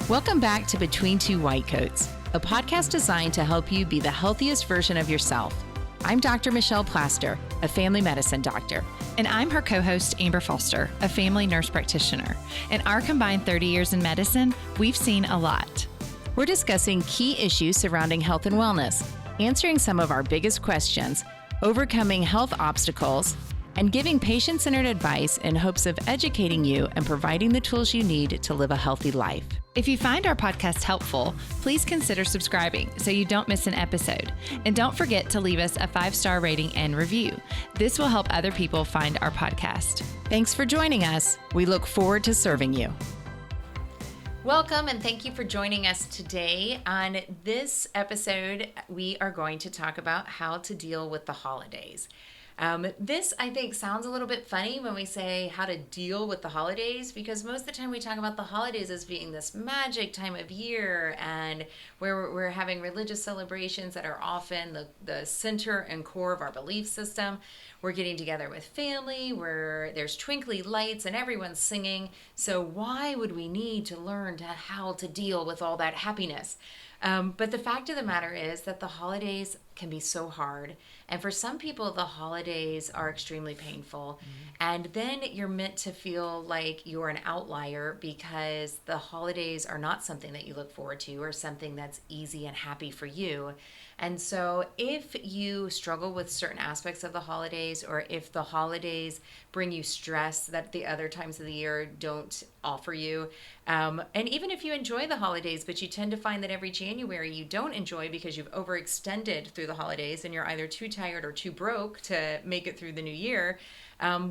Welcome back to Between Two White Coats, a podcast designed to help you be the healthiest version of yourself. I'm Dr. Michelle Plaster, a family medicine doctor. And I'm her co-host, Amber Foster, a family nurse practitioner. In our combined 30 years in medicine, we've seen a lot. We're discussing key issues surrounding health and wellness, answering some of our biggest questions, overcoming health obstacles, and giving patient-centered advice in hopes of educating you and providing the tools you need to live a healthy life. If you find our podcast helpful, please consider subscribing so you don't miss an episode. And don't forget to leave us a 5-star rating and review. This will help other people find our podcast. Thanks for joining us. We look forward to serving you. Welcome and thank you for joining us today. On this episode, we are going to talk about how to deal with the holidays. This, I think, sounds a little bit funny when we say how to deal with the holidays, because most of the time we talk about the holidays as being this magic time of year and where we're having religious celebrations that are often the center and core of our belief system. We're getting together with family where there's twinkly lights and everyone's singing. So why would we need to learn how to deal with all that happiness? But the fact of the matter is that the holidays can be so hard. And for some people, the holidays are extremely painful. And then you're meant to feel like you're an outlier because the holidays are not something that you look forward to or something that's easy and happy for you. And so if you struggle with certain aspects of the holidays, or if the holidays bring you stress that the other times of the year don't offer you, and even if you enjoy the holidays, but you tend to find that every January you don't enjoy because you've overextended through the holidays and you're either too tired or too broke to make it through the new year,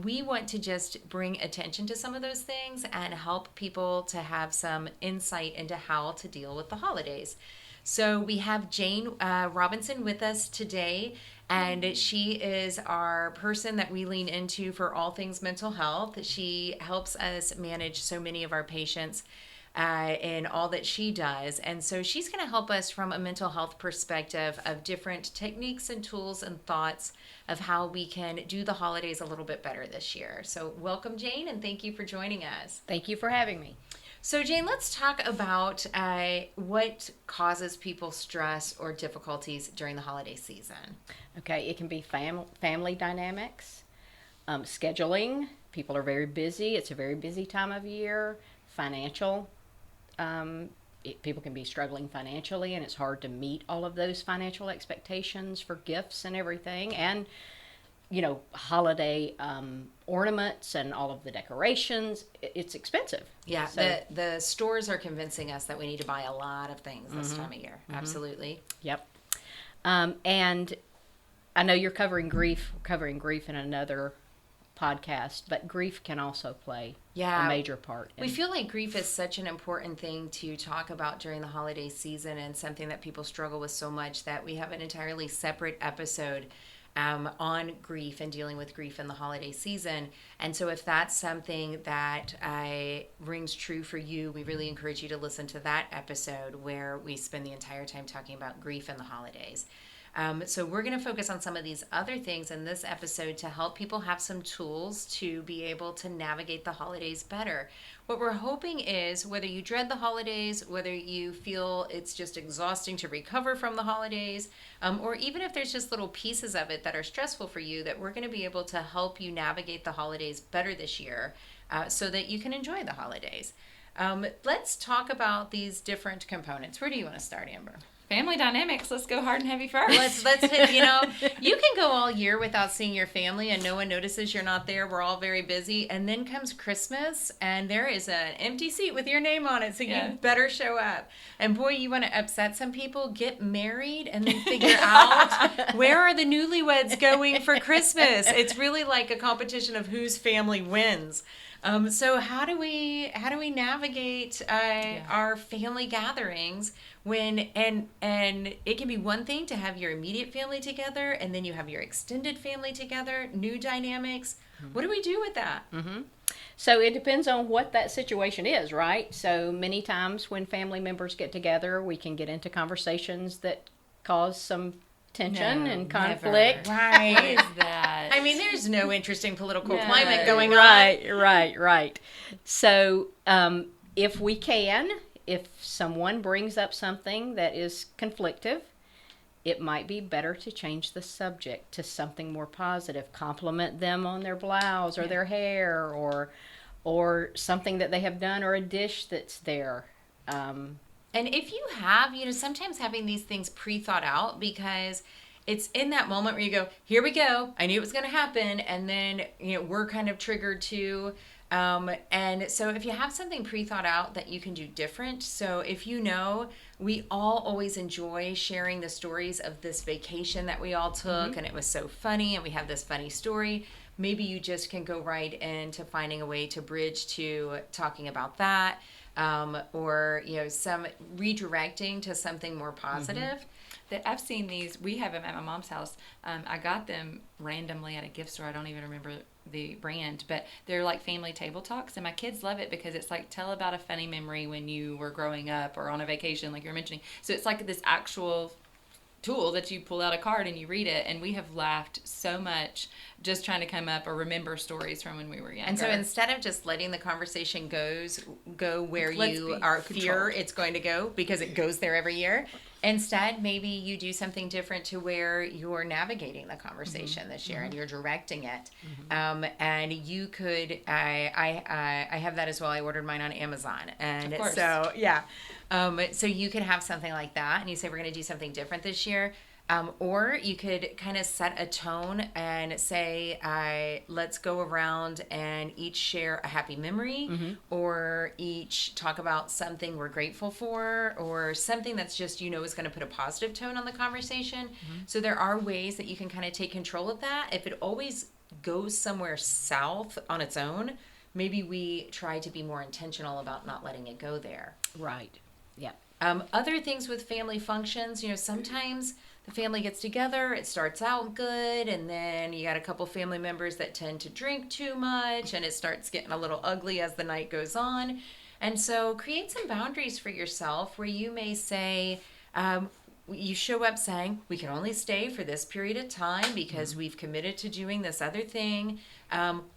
we want to just bring attention to some of those things and help people to have some insight into how to deal with the holidays. So we have Jane Robinson with us today, and she is our person that we lean into for all things mental health. She helps us manage so many of our patients in all that she does. And so she's going to help us from a mental health perspective of different techniques and tools and thoughts of how we can do the holidays a little bit better this year. So welcome, Jane, and thank you for joining us. Thank you for having me. So, Jane, let's talk about what causes people stress or difficulties during the holiday season. Okay, it can be family dynamics, scheduling. People are very busy. It's a very busy time of year. Financial. People can be struggling financially, and it's hard to meet all of those financial expectations for gifts and everything. And holiday ornaments and all of the decorations, it's expensive. Yeah, so, the stores are convincing us that we need to buy a lot of things this time of year. Absolutely. Yep. And I know you're covering grief in another podcast, but grief can also play a major part. We feel like grief is such an important thing to talk about during the holiday season, and something that people struggle with so much that we have an entirely separate episode on grief and dealing with grief in the holiday season. And so if that's something that rings true for you, we really encourage you to listen to that episode where we spend the entire time talking about grief in the holidays. So we're going to focus on some of these other things in this episode to help people have some tools to be able to navigate the holidays better. What we're hoping is, whether you dread the holidays, whether you feel it's just exhausting to recover from the holidays, or even if there's just little pieces of it that are stressful for you, that we're going to be able to help you navigate the holidays better this year so that you can enjoy the holidays. Let's talk about these different components. Where do you want to start, Amber? Family dynamics. Let's go hard and heavy first. Let's hit, you can go all year without seeing your family and no one notices you're not there. We're all very busy. And then comes Christmas and there is an empty seat with your name on it. So you better show up. And boy, you want to upset some people, get married and then figure out where are the newlyweds going for Christmas. It's really like a competition of whose family wins. So how do we navigate our family gatherings when and it can be one thing to have your immediate family together and then you have your extended family together, new dynamics. Mm-hmm. What do we do with that? Mm-hmm. So it depends on what that situation is, right? So many times when family members get together, we can get into conversations that cause some tension and conflict. Never. Right. What is that? I mean, there's no interesting political climate going on. Right. So if we can, if someone brings up something that is conflictive, it might be better to change the subject to something more positive. Compliment them on their blouse or their hair, or something that they have done, or a dish that's there. And if you have, sometimes having these things pre-thought out, because it's in that moment where you go, here we go, I knew it was going to happen, and then we're kind of triggered too. And so if you have something pre-thought out that you can do different, so if we all always enjoy sharing the stories of this vacation that we all took, and it was so funny, and we have this funny story, maybe you just can go right into finding a way to bridge to talking about that, or some redirecting to something more positive. That I've seen these, we have them at my mom's house. I got them randomly at a gift store. I don't even remember the brand, but they're like family table talks, and my kids love it because it's like, tell about a funny memory when you were growing up or on a vacation, like you're mentioning. So it's like this actual tool that you pull out a card and you read it, and we have laughed so much just trying to come up or remember stories from when we were younger. And so instead of just letting the conversation go where you are fear it's going to go, because it goes there every year, instead maybe you do something different to where you're navigating the conversation this year, and you're directing it. And you could, I have that as well. I ordered mine on Amazon, and so so you could have something like that, and you say, we're going to do something different this year. Or you could kind of set a tone and say, let's go around and each share a happy memory, or each talk about something we're grateful for, or something that's just, is going to put a positive tone on the conversation. So there are ways that you can kind of take control of that. If it always goes somewhere south on its own, maybe we try to be more intentional about not letting it go there. Right. Yeah. Other things with family functions, sometimes the family gets together, it starts out good, and then you got a couple family members that tend to drink too much, and it starts getting a little ugly as the night goes on. And so create some boundaries for yourself where you may say, you show up saying, we can only stay for this period of time because we've committed to doing this other thing.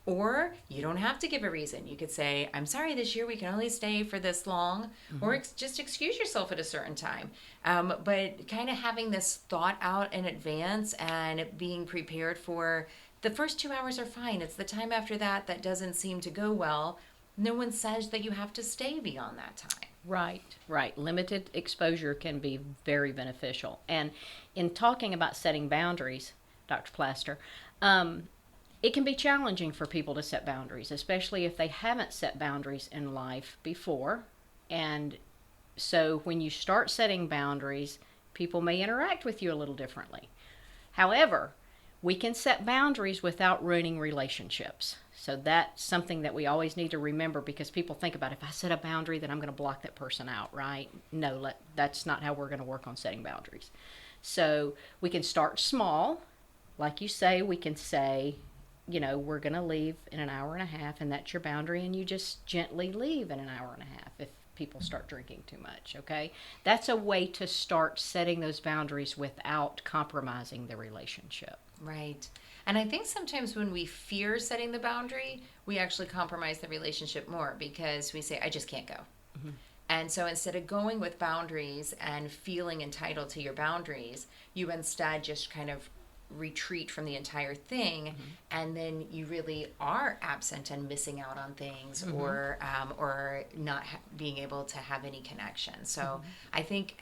Or you don't have to give a reason. You could say, I'm sorry, this year we can only stay for this long, or just excuse yourself at a certain time. But kind of having this thought out in advance and being prepared for the first 2 hours are fine. It's the time after that that doesn't seem to go well. No one says that you have to stay beyond that time. Right. Limited exposure can be very beneficial. And in talking about setting boundaries, Dr. Plaster, it can be challenging for people to set boundaries, especially if they haven't set boundaries in life before. And so when you start setting boundaries, people may interact with you a little differently. However, we can set boundaries without ruining relationships. So that's something that we always need to remember, because people think about, if I set a boundary, then I'm going to block that person out, right? No, that's not how we're going to work on setting boundaries. So we can start small. Like you say, we can say, we're going to leave in an hour and a half, and that's your boundary, and you just gently leave in an hour and a half if people start drinking too much, okay? That's a way to start setting those boundaries without compromising the relationship. Right. And I think sometimes when we fear setting the boundary, we actually compromise the relationship more, because we say, I just can't go. And so instead of going with boundaries and feeling entitled to your boundaries, you instead just kind of retreat from the entire thing, and then you really are absent and missing out on things, or not being able to have any connection. So I think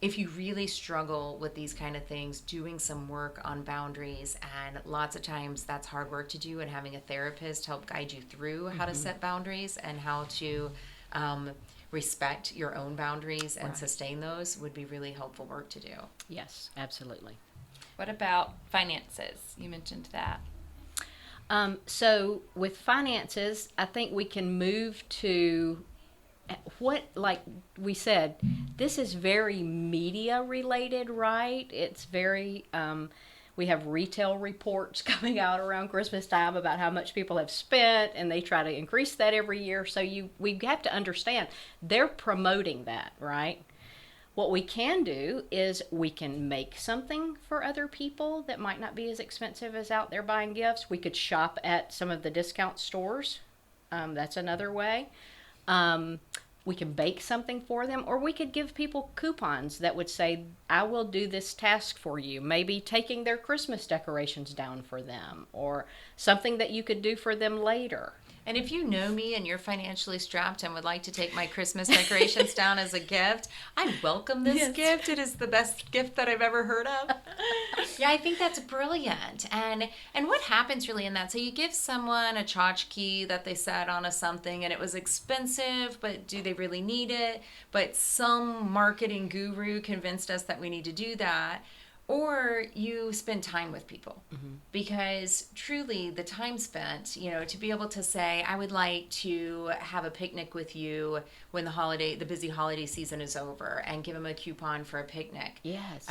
if you really struggle with these kind of things, doing some work on boundaries, and lots of times that's hard work to do, and having a therapist help guide you through how to set boundaries and how to respect your own boundaries and sustain those would be really helpful work to do. Yes, absolutely. What about finances? You mentioned that. So with finances, I think we can move to like we said, this is very media related, right? It's very, we have retail reports coming out around Christmas time about how much people have spent, and they try to increase that every year. So we have to understand they're promoting that, right? What we can do is we can make something for other people that might not be as expensive as out there buying gifts. We could shop at some of the discount stores. That's another way. we can bake something for them, or we could give people coupons that would say, I will do this task for you. Maybe taking their Christmas decorations down for them, or something that you could do for them later. And if you know me and you're financially strapped and would like to take my Christmas decorations down as a gift, I welcome this gift. It is the best gift that I've ever heard of. Yeah, I think that's brilliant. And what happens really in that? So you give someone a tchotchke that they sat on a something and it was expensive, but do they really need it? But some marketing guru convinced us that we need to do that. Or you spend time with people, because truly the time spent, to be able to say, I would like to have a picnic with you when the busy holiday season is over, and give them a coupon for a picnic. Yes.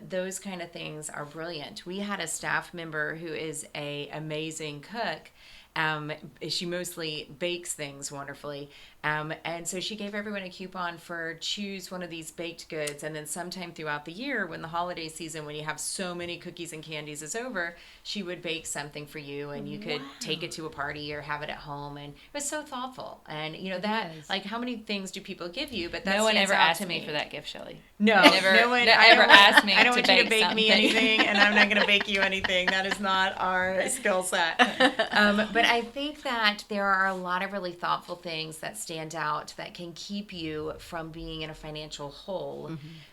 Those kind of things are brilliant. We had a staff member who is an amazing cook. She mostly bakes things wonderfully. And so she gave everyone a coupon for choose one of these baked goods. And then sometime throughout the year, when the holiday season, when you have so many cookies and candies is over, she would bake something for you, and you could take it to a party or have it at home. And it was so thoughtful. And like, how many things do people give you? But no one ever asked me for that gift, Shelley. No one ever asked me. I don't to want you to bake bake me anything, and I'm not going to bake you anything. That is not our skill set. But I think that there are a lot of really thoughtful things that stand out that can keep you from being in a financial hole.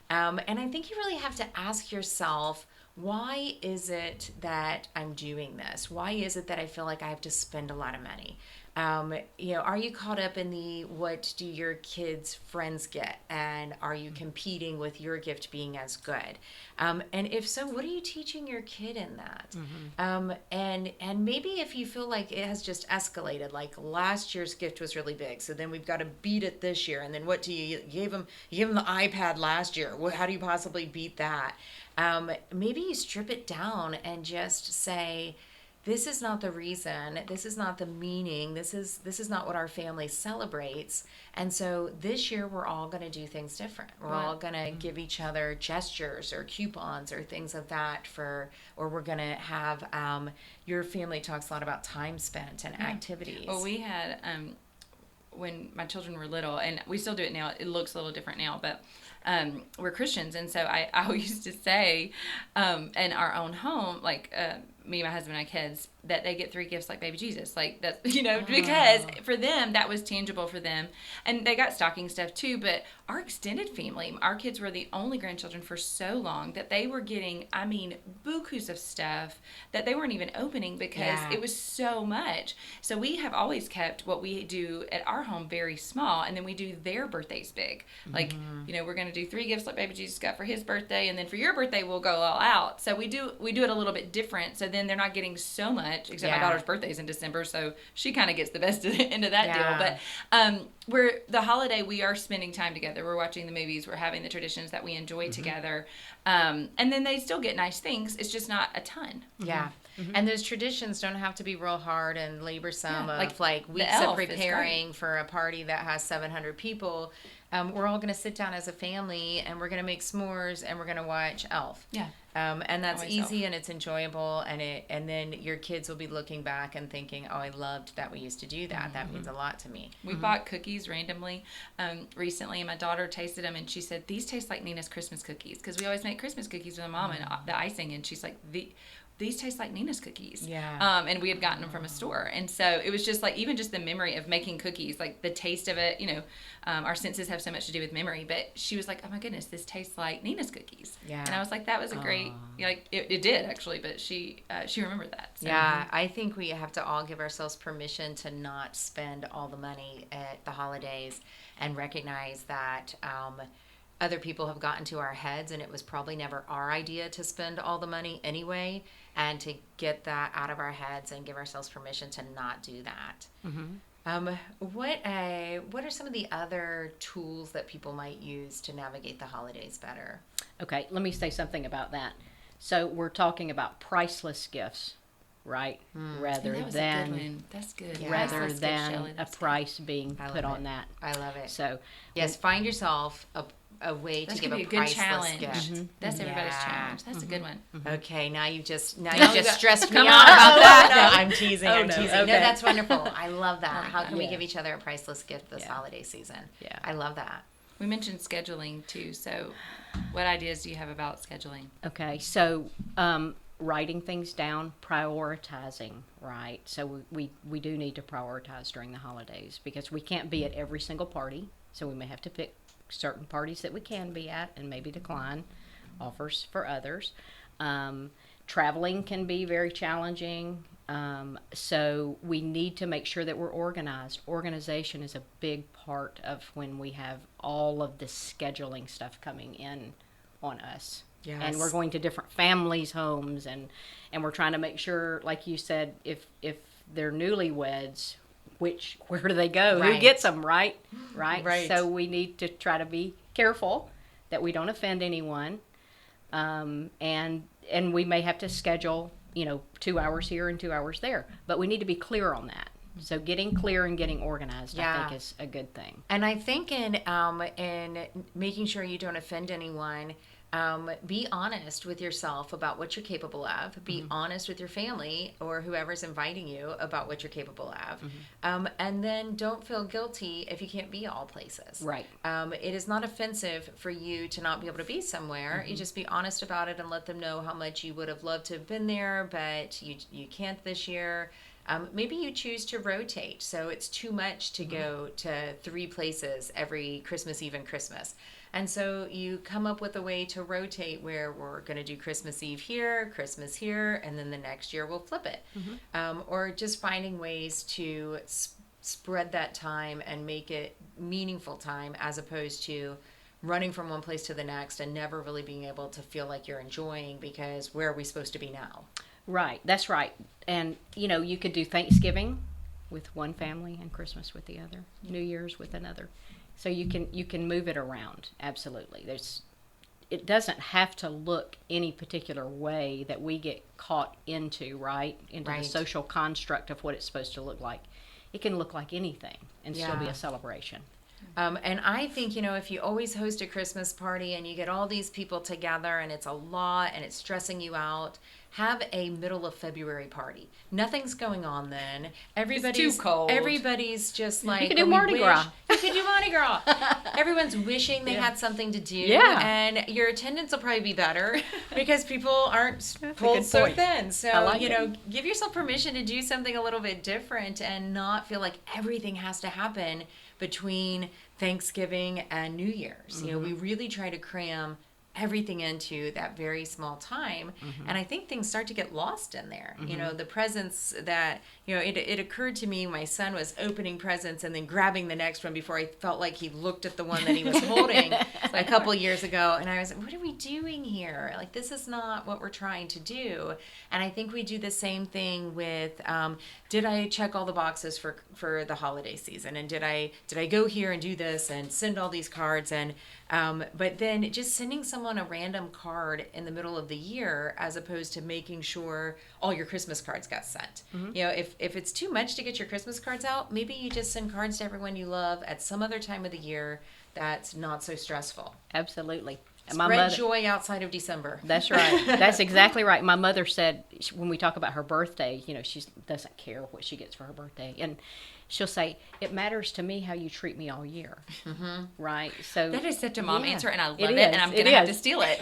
And I think you really have to ask yourself, why is it that I'm doing this? Why is it that I feel like I have to spend a lot of money? Are you caught up in the what do your kids' friends get? And are you competing with your gift being as good? And if so, what are you teaching your kid in that? And maybe if you feel like it has just escalated, like last year's gift was really big, so then we've got to beat it this year. And then what do you gave them the iPad last year? Well, how do you possibly beat that? Maybe you strip it down and just say, this is not the reason, this is not the meaning, this is not what our family celebrates. And so this year we're all going to do things different. We're all going to give each other gestures or coupons or things of that or we're going to have, your family talks a lot about time spent and activities. Well, we had, when my children were little, and we still do it now, it looks a little different now, but we're Christians. And so I used to say, in our own home, like, me, my husband, and my kids, that they get 3 gifts like baby Jesus. Like, that's, because for them, that was tangible for them. And they got stocking stuff too, but our extended family, our kids were the only grandchildren for so long that they were getting, bukus of stuff that they weren't even opening because it was so much. So we have always kept what we do at our home very small, and then we do their birthdays big. Like, we're going to do 3 gifts like baby Jesus got for his birthday, and then for your birthday, we'll go all out. So we do it a little bit different. So then they're not getting so much, except my daughter's birthday's in December, so she kind of gets the best end of that deal. But we're the holiday, we are spending time together. We're watching the movies. We're having the traditions that we enjoy together. And then they still get nice things. It's just not a ton. Yeah. And those traditions don't have to be real hard and laborsome like weeks elf of preparing for a party that has 700 people. We're all going to sit down as a family, and we're going to make s'mores, and we're going to watch Elf. Yeah. And that's Always easy, and it's enjoyable, and then your kids will be looking back and thinking, oh, I loved that we used to do that. That means a lot to me. We bought cookies randomly recently, and my daughter tasted them, and she said, these taste like Nina's Christmas cookies, because we always make Christmas cookies with my mom and the icing, and she's like, these taste like Nina's cookies. Yeah. And we had gotten them from a store. And so it was just like, even just the memory of making cookies, like the taste of it, our senses have so much to do with memory. But she was like, oh my goodness, this tastes like Nina's cookies. Yeah. And I was like, that was a great, it did actually, but she remembered that. So. Yeah, I think we have to all give ourselves permission to not spend all the money at the holidays and recognize that, other people have gotten to our heads, and it was probably never our idea to spend all the money anyway, and to get that out of our heads and give ourselves permission to not do that. What are some of the other tools that people might use to navigate the holidays better? Okay, let me say something about that. So we're talking about priceless gifts, right? And Rather that was a than good one. That's good. Yeah. rather That's good, than Shelley. a That's good. price being I put love on it. that. I love it. So Yes, find yourself a way That's to give gonna a be a good priceless challenge. gift. That's everybody's Yeah. challenge. That's a good one. Okay, now you just got- stressed me come out on. about Oh, that. no. No, I'm teasing. I'm no. teasing. Okay. No, that's wonderful. I love that. How can we Yeah. give each other a priceless gift this Yeah. holiday season? Yeah. I love that. We mentioned scheduling too. So, what ideas do you have about scheduling? Okay, so writing things down, prioritizing, right? So we do need to prioritize during the holidays because we can't be at every single party. So we may have to pick certain parties that we can be at and maybe decline offers for others. Traveling can be very challenging. So we need to make sure that we're organized. Organization is a big part of when we have all of this scheduling stuff coming in on us. Yes. And we're going to different families' homes, and we're trying to make sure, like you said, if they're newlyweds, where do they go? Right. Who gets them? Right. Right. So we need to try to be careful that we don't offend anyone, and we may have to schedule 2 hours here and 2 hours there, but we need to be clear on that. So getting clear and getting organized, I Yeah. think, is a good thing. And I think in making sure you don't offend anyone, be honest with yourself about what you're capable of. Be honest with your family or whoever's inviting you about what you're capable of. And then don't feel guilty if you can't be all places. Right. It is not offensive for you to not be able to be somewhere. You just be honest about it and let them know how much you would have loved to have been there, but you can't this year. Maybe you choose to rotate, so it's too much to go to 3 places every Christmas Eve and Christmas. And so you come up with a way to rotate where we're going to do Christmas Eve here, Christmas here, and then the next year we'll flip it. Or just finding ways to spread that time and make it meaningful time as opposed to running from one place to the next and never really being able to feel like you're enjoying because where are we supposed to be now? Right, that's right. And you could do Thanksgiving with one family and Christmas with the other, New Year's with another. So you can move it around. Absolutely. It doesn't have to look any particular way that we get caught into, right? Into Right. the social construct of what it's supposed to look like. It can look like anything and still be Yeah. a celebration. And I think, if you always host a Christmas party and you get all these people together and it's a lot and it's stressing you out, have a middle of February party. Nothing's going on then. Everybody's too cold. Everybody's just like, can do "Oh, we Mardi wish-" Gras. You can do Mardi Gras. Everyone's wishing they had something to do. Yeah. And your attendance will probably be better because people aren't a pulled good so point. thin. So, I like it. give yourself permission to do something a little bit different and not feel like everything has to happen between Thanksgiving and New Year's. We really try to cram everything into that very small time. And I think things start to get lost in there. The presents that, it occurred to me my son was opening presents and then grabbing the next one before I felt like he looked at the one that he was holding a couple years ago. And I was like, what are we doing here? Like, this is not what we're trying to do. And I think we do the same thing with, did I check all the boxes for the holiday season? And did I go here and do this and send all these cards? And but then just sending someone a random card in the middle of the year as opposed to making sure all your Christmas cards got sent. If it's too much to get your Christmas cards out, maybe you just send cards to everyone you love at some other time of the year that's not so stressful. Absolutely. And Spread joy outside of December. That's right. That's exactly right. My mother said when we talk about her birthday, she doesn't care what she gets for her birthday. And she'll say, it matters to me how you treat me all year. Right? So That is such a mom Yeah. answer, and I love It it, is. and I'm It going to have is. to steal it.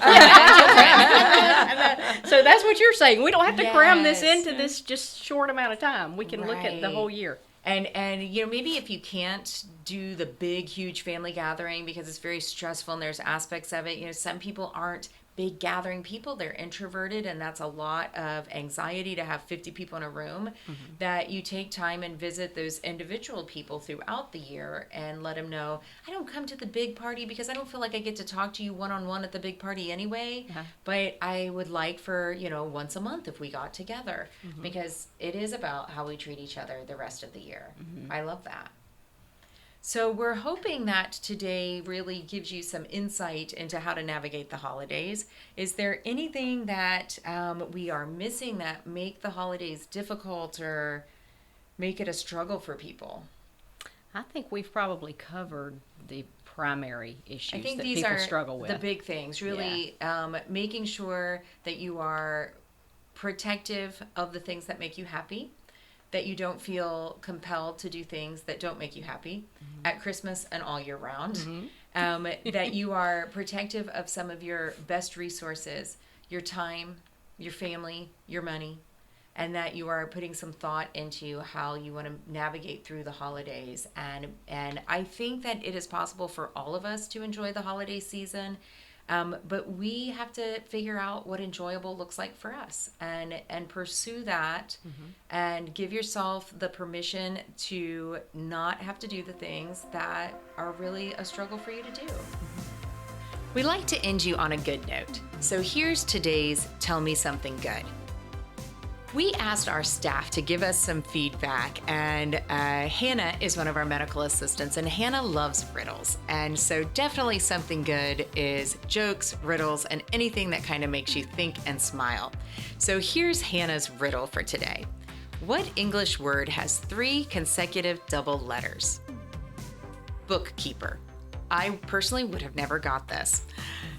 So that's what you're saying. We don't have to cram this Yes. into this just short amount of time. We can look at the Right. whole year. And maybe if you can't do the big, huge family gathering because it's very stressful and there's aspects of it, some people aren't big gathering people. They're introverted, and that's a lot of anxiety to have 50 people in a room. That you take time and visit those individual people throughout the year and let them know, I don't come to the big party because I don't feel like I get to talk to you one-on-one at the big party anyway. But I would like for, once a month if we got together, because it is about how we treat each other the rest of the year. I love that. So we're hoping that today really gives you some insight into how to navigate the holidays. Is there anything that we are missing that make the holidays difficult or make it a struggle for people? I think we've probably covered the primary issues I think that these people are struggle with. the big things, really making sure that you are protective of the things that make you happy, that you don't feel compelled to do things that don't make you happy at Christmas and all year round, that you are protective of some of your best resources, your time, your family, your money, and that you are putting some thought into how you want to navigate through the holidays. And I think that it is possible for all of us to enjoy the holiday season, but we have to figure out what enjoyable looks like for us and pursue that and give yourself the permission to not have to do the things that are really a struggle for you to do. We like to end you on a good note. So here's today's Tell Me Something Good. We asked our staff to give us some feedback, and Hannah is one of our medical assistants, and Hannah loves riddles. And so definitely something good is jokes, riddles, and anything that kind of makes you think and smile. So here's Hannah's riddle for today. What English word has 3 consecutive double letters? Bookkeeper. I personally would have never got this.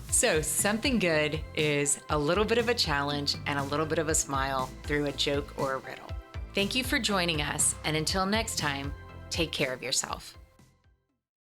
So something good is a little bit of a challenge and a little bit of a smile through a joke or a riddle. Thank you for joining us, and until next time, take care of yourself.